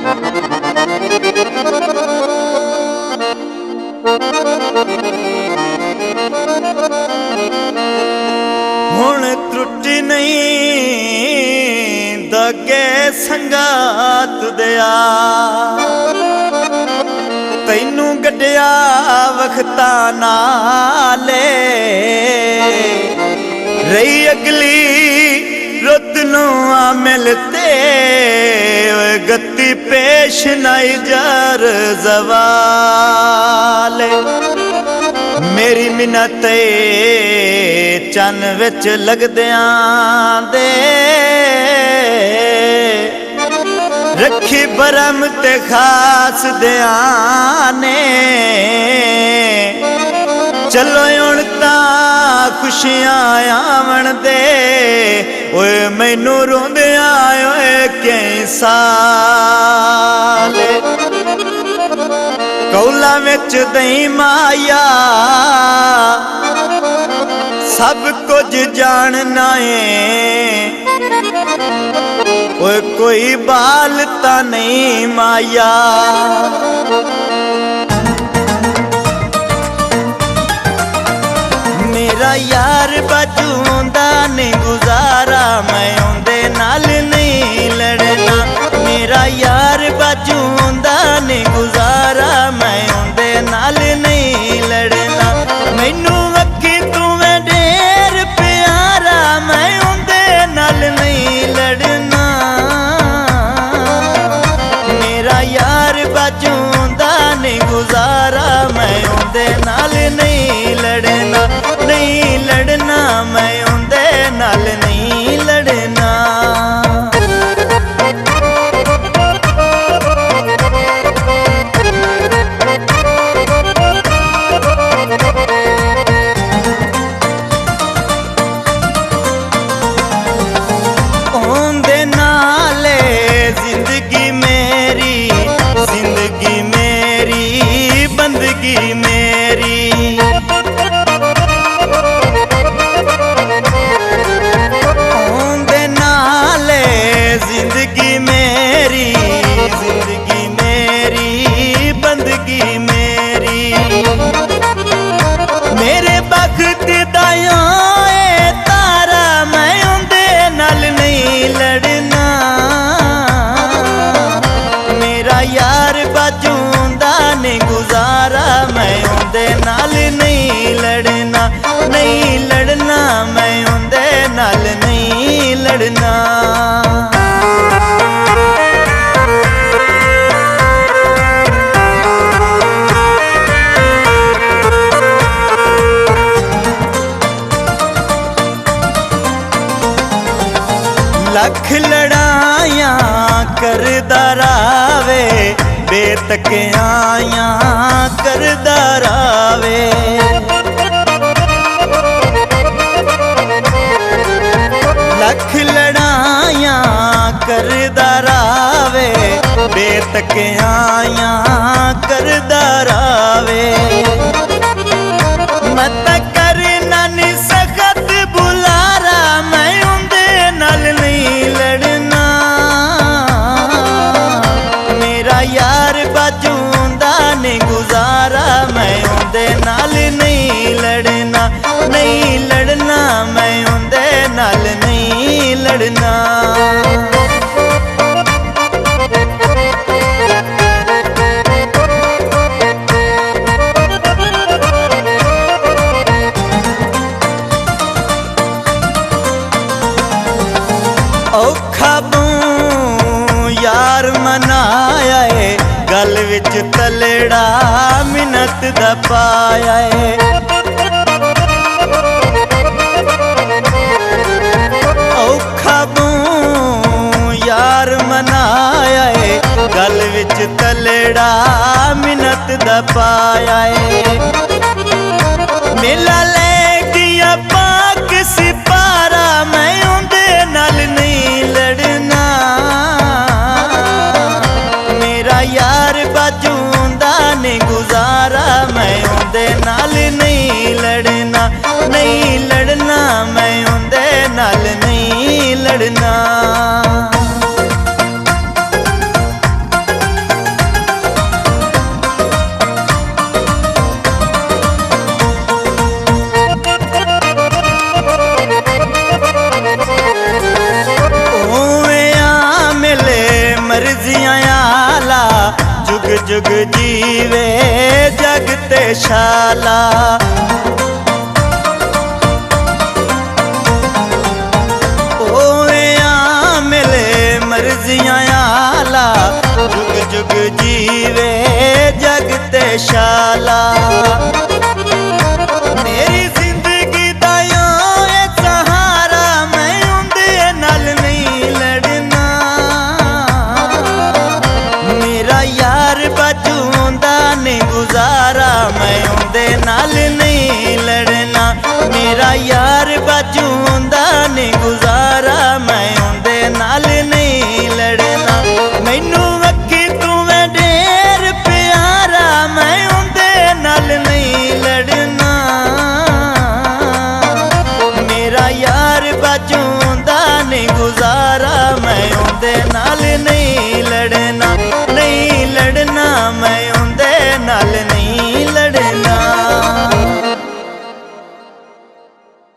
हुण त्रुटि नहीं दगे संगात दिया, तैनू गड्डिया वखता नाले रही अगली रुत नू आ मिलते गति पेश नाई जर जवाले। मेरी मिन्नत चन विच लगदियां दे रखी बरम ते खास दयाने। चलो हुण तां खुशियां आवन दे ओए मैनू रोंदियां ओए कई साल। कौला विच दई माया सब कुछ जानना है, ओए कोई बाल ता नहीं माया। मेरा यार बजूंदा नहीं गुजारा, मैं उंदे नाल नहीं लड़ना। मेरा यार बजूंदा नहीं गुजारा, मैं उंदे नाल नहीं लड़ना। मैनू अखी तू मैं ढेर प्यारा, मैं उंदे नाल नहीं लड़ना। मेरा यार बजूंदा नहीं गुजारा, मैं उंदे नाल नहीं लड़ना। नहीं लड़ना मैं उंदे नाल नहीं लड़ना। उंदे नाले जिंदगी मेरी, जिंदगी मेरी बंदगी मेरी। जिंदगी मेरी, जिंदगी मेरी बंदगी मेरी। मेरे बख्त दाया तारा, मैं उंदे नाल नहीं लड़ना। मेरा यार बजूंदा नहीं गुजारा, मैं उंदे नाल नहीं लड़ना। नहीं लड़ना मैं उंदे नाल नहीं लड़ना। लख लड़ाइयां करदा रावे, बेतकियां करदा रावे। लख लड़ाइयां करदा रावे, बेतकियां करदा रावे। मत करना नी सखत बुलारा, मैं उंदे नाल नहीं लड़ना। मेरा यार बजूंदा नहीं गुजारा, मैं उंदे नाल नहीं लड़ना। नहीं लड़ना मैं उंदे नाल नहीं लड़ना। औखा बूं यार मनाया है, गल विच तलड़ा मिन्नत दा पाया है। औखा बूं यार मनाया है, गल विच तलड़ा मिन्नत दा पाया है। मेला ले गया पाक सिपारा, मैं उंदे नाल नहीं लड़ना। मेरा यार बजूंदा नहीं गुजारा, मैं उंदे नाल नहीं लड़ना। नहीं लड़ना मैं उंदे नाल नहीं लड़ना। जुग जीवे जग ते शाला। मर्जियां आला जुग जुग जीवे जग ते शाला। मेरी जिंदगी दा ये सहारा मैं उंदे नाल नहीं लड़ना। मेरा यार बाजू आंदा नहीं गुजारा मैं उंदे नाल नहीं लड़ना। मेरा यार बाजू आंदा नहीं गुजारा मैं उंदे नाल नहीं लड़ना। मैनू अक्खी तू मैं ढेर प्यारा मैं उंदे नाल नहीं लड़ना। मेरा यार बाजू आंदा नहीं गुजारा मैं उंदे नाल नहीं लड़ना। नहीं लड़ना मैं